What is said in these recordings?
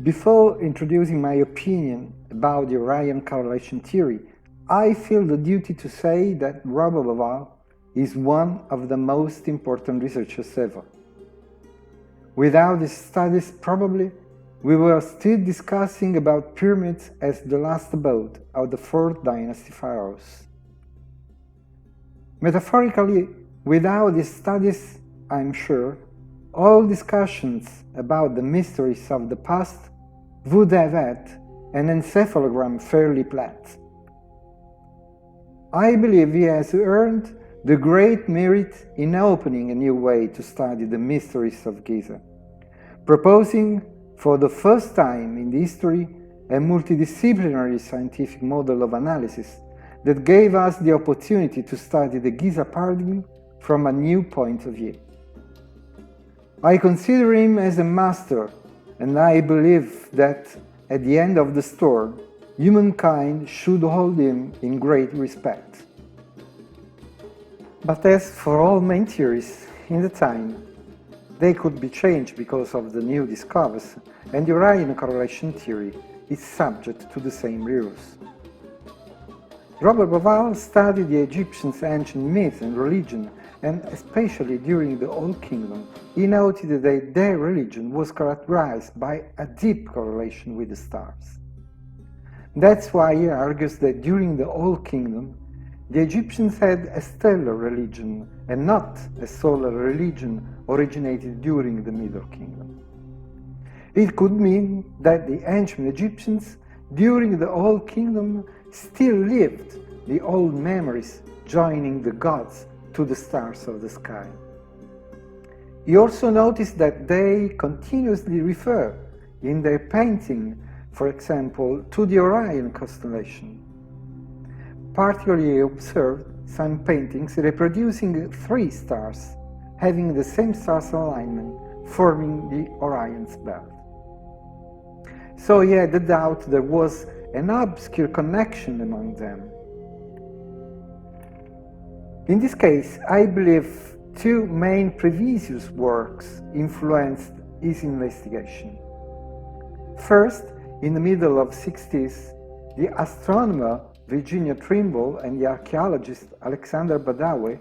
Before introducing my opinion about the Orion correlation theory, I feel the duty to say that Robert Bauval is one of the most important researchers ever. Without his studies, probably, we were still discussing about pyramids as the last abode of the 4th dynasty pharaohs. Metaphorically, without his studies, I'm sure, all discussions about the mysteries of the past would have had an encephalogram fairly flat. I believe he has earned the great merit in opening a new way to study the mysteries of Giza, proposing for the first time in history a multidisciplinary scientific model of analysis that gave us the opportunity to study the Giza paradigm from a new point of view. I consider him as a master, and I believe that at the end of the storm, humankind should hold him in great respect. But as for all main theories in the time, they could be changed because of the new discoveries, and the Orion correlation theory is subject to the same rules. Robert Bauval studied the Egyptians' ancient myths and religion, and especially during the Old Kingdom, he noted that their religion was characterized by a deep correlation with the stars. That's why he argues that during the Old Kingdom, the Egyptians had a stellar religion and not a solar religion originated during the Middle Kingdom. It could mean that the ancient Egyptians during the Old Kingdom still lived the old memories, joining the gods to the stars of the sky. He also noticed that they continuously refer in their painting, for example, to the Orion constellation. Particularly, he observed some paintings reproducing 3 stars, having the same stars alignment, forming the Orion's belt. So he had the doubt there was an obscure connection among them. In this case, I believe 2 main previous works influenced his investigation. First, in the middle of the 60s, the astronomer Virginia Trimble and the archaeologist Alexander Badawi,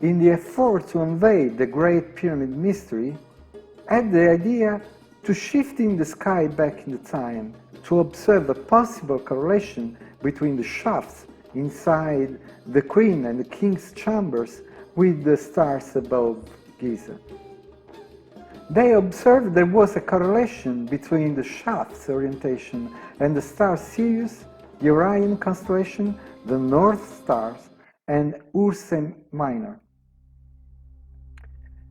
in the effort to unveil the Great Pyramid mystery, had the idea to shift in the sky back in the time to observe a possible correlation between the shafts inside the Queen and the King's chambers with the stars above Giza. They observed there was a correlation between the shaft's orientation and the star Sirius, the Orion constellation, the North Stars, and Ursae Minor.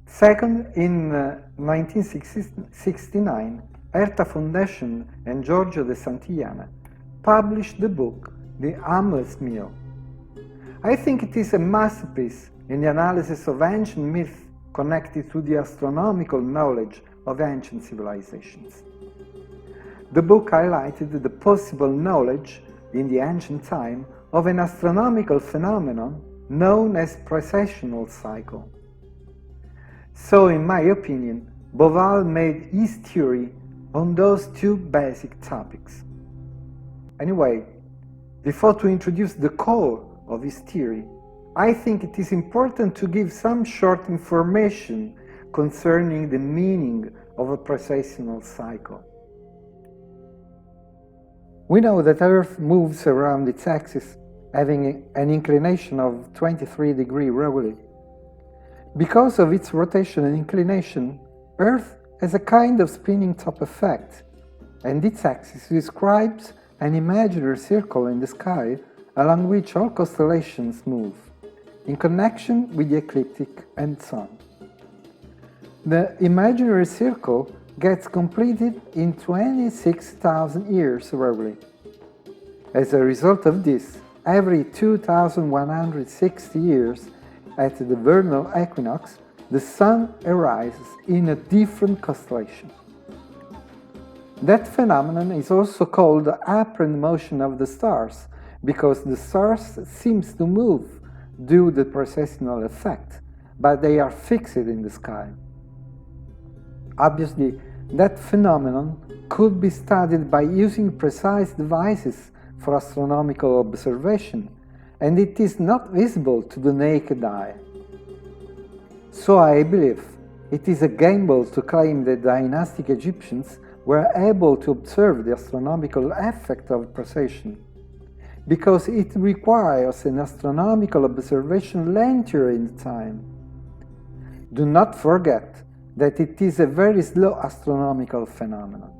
Second, in 1969, Herta Foundation and Giorgio de Santillana published the book The Amulet's Meal. I think it is a masterpiece in the analysis of ancient myths connected to the astronomical knowledge of ancient civilizations. The book highlighted the possible knowledge in the ancient time of an astronomical phenomenon known as precessional cycle. So, in my opinion, Bauval made his theory on those 2 basic topics. Anyway, before to introduce the core of his theory, I think it is important to give some short information concerning the meaning of a precessional cycle. We know that Earth moves around its axis, having an inclination of 23 degrees roughly. Because of its rotation and inclination, Earth has a kind of spinning top effect, and its axis describes an imaginary circle in the sky along which all constellations move, in connection with the ecliptic and Sun. The imaginary circle gets completed in 26,000 years roughly. As a result of this, every 2,160 years at the vernal equinox, the Sun arises in a different constellation. That phenomenon is also called the apparent motion of the stars, because the stars seem to move due to the precessional effect, but they are fixed in the sky. Obviously, that phenomenon could be studied by using precise devices for astronomical observation, and it is not visible to the naked eye. So I believe it is a gamble to claim that dynastic Egyptians were able to observe the astronomical effect of precession, because it requires an astronomical observation lengthier in time. Do not forget that it is a very slow astronomical phenomenon.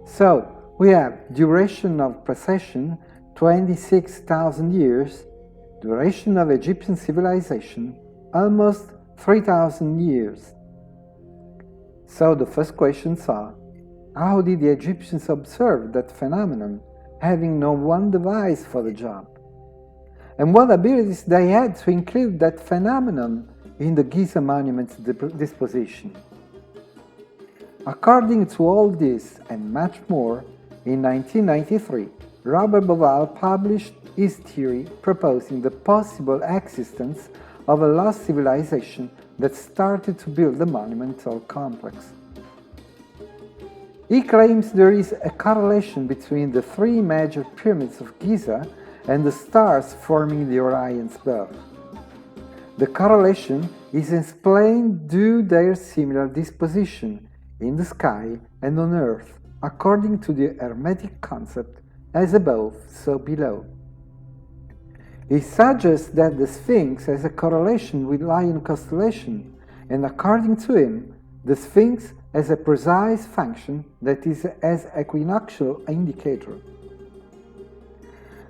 So, we have duration of precession 26,000 years, duration of Egyptian civilization almost 3,000 years. So the first questions are, how did the Egyptians observe that phenomenon, having no one device for the job? And what abilities they had to include that phenomenon in the Giza monument's disposition? According to all this and much more, in 1993, Robert Bauval published his theory proposing the possible existence of a lost civilization that started to build the monumental complex. He claims there is a correlation between the three major pyramids of Giza and the stars forming the Orion's belt. The correlation is explained due to their similar disposition in the sky and on Earth, according to the Hermetic concept, as above, so below. He suggests that the Sphinx has a correlation with Lion constellation, and according to him, the Sphinx has a precise function that is as equinoctial indicator.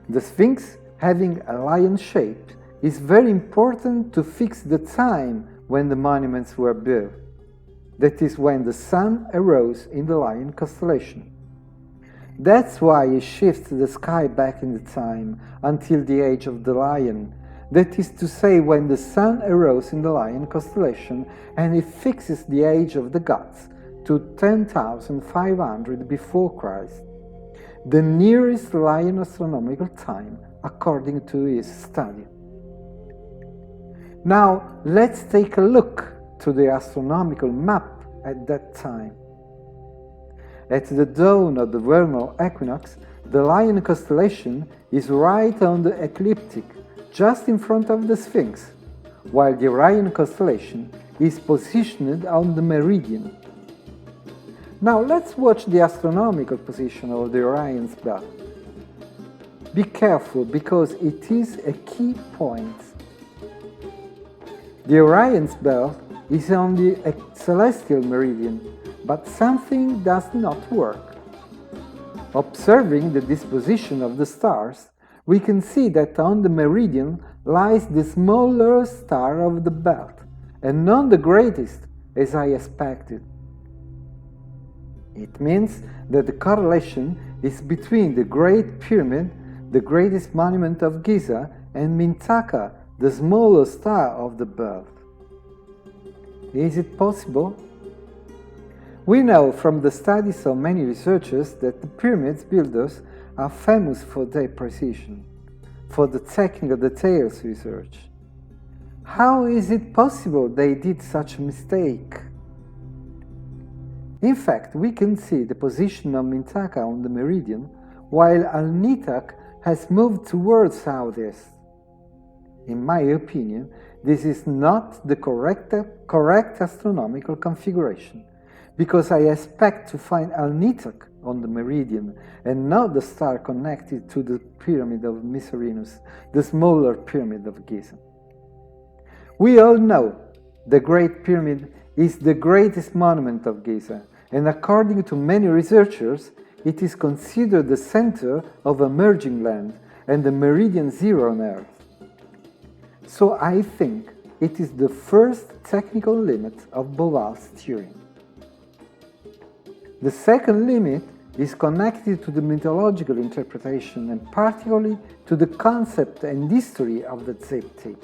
The Sphinx, having a lion shape, is very important to fix the time when the monuments were built. That is when the sun arose in the Lion constellation. That's why he shifts the sky back in the time until the age of the Lion, that is to say when the sun arose in the Lion constellation, and he fixes the age of the gods to 10,500 before Christ, the nearest Lion astronomical time according to his study. Now let's take a look to the astronomical map at that time. At the dawn of the vernal equinox, the Lion constellation is right on the ecliptic, just in front of the Sphinx, while the Orion constellation is positioned on the meridian. Now let's watch the astronomical position of the Orion's belt. Be careful, because it is a key point. The Orion's belt is on the celestial meridian, but something does not work. Observing the disposition of the stars, we can see that on the meridian lies the smaller star of the belt, and not the greatest, as I expected. It means that the correlation is between the Great Pyramid, the greatest monument of Giza, and Mintaka, the smaller star of the belt. Is it possible? We know from the studies of many researchers that the pyramids builders are famous for their precision, for the technical details research. How is it possible they did such a mistake? In fact, we can see the position of Mintaka on the meridian, while Al-Nitak has moved towards southeast. In my opinion, this is not the correct astronomical configuration, because I expect to find Al-Nitak on the meridian and not the star connected to the pyramid of Mycerinus, the smaller pyramid of Giza. We all know the Great Pyramid is the greatest monument of Giza, and according to many researchers, it is considered the center of emerging land and the meridian zero on Earth. So I think it is the first technical limit of Bauval's theory. The second limit is connected to the mythological interpretation and particularly to the concept and history of the Tepi.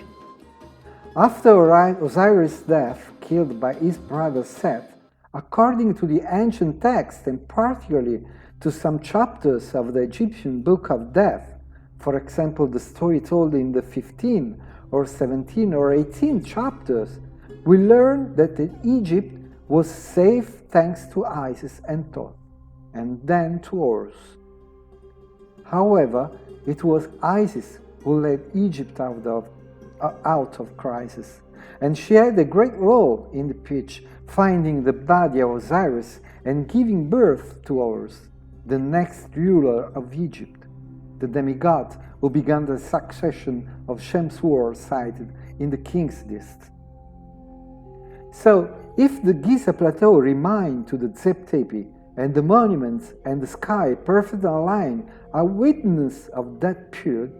After Osiris' death, killed by his brother Seth, according to the ancient text and particularly to some chapters of the Egyptian Book of Death, for example the story told in the 15 or 17 or 18 chapters, we learn that Egypt was safe thanks to Isis and Thoth, and then to Horus. However, it was Isis who led Egypt out of crisis, and she had a great role in the pitch, finding the body of Osiris and giving birth to Horus, the next ruler of Egypt, the demigod who began the succession of Shem's war cited in the King's List. So, if the Giza Plateau remained to the Tepi, and the monuments and the sky perfectly aligned are witness of that period,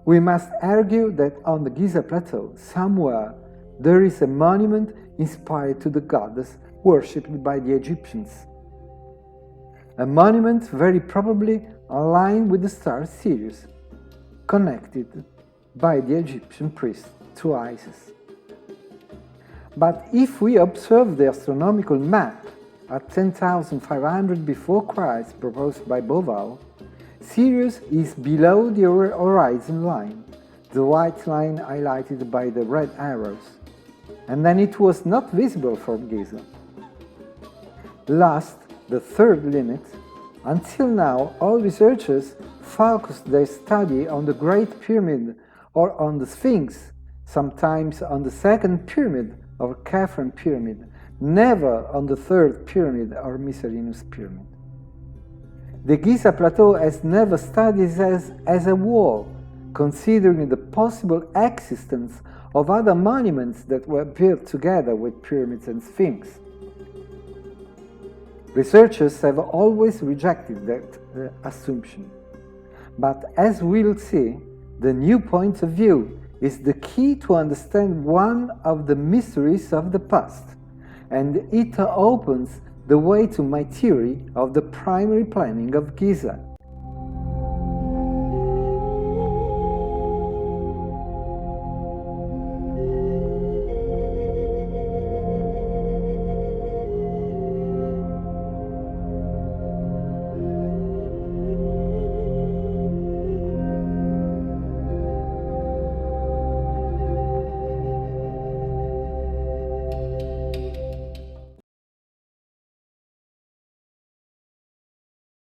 we must argue that on the Giza Plateau, somewhere, there is a monument inspired to the goddess worshipped by the Egyptians. A monument very probably aligned with the star Sirius, connected by the Egyptian priest to Isis. But if we observe the astronomical map at 10,500 before Christ proposed by Bauval, Sirius is below the horizon line, the white line highlighted by the red arrows, and then it was not visible from Giza. Last, the third limit. Until now, all researchers focused their study on the Great Pyramid or on the Sphinx, sometimes on the second pyramid or Khafre pyramid, never on the third pyramid or Mycerinus pyramid. The Giza Plateau has never studied as a wall, considering the possible existence of other monuments that were built together with pyramids and Sphinx. Researchers have always rejected that assumption. But as we'll see, the new point of view is the key to understand one of the mysteries of the past, and it opens the way to my theory of the primary planning of Giza.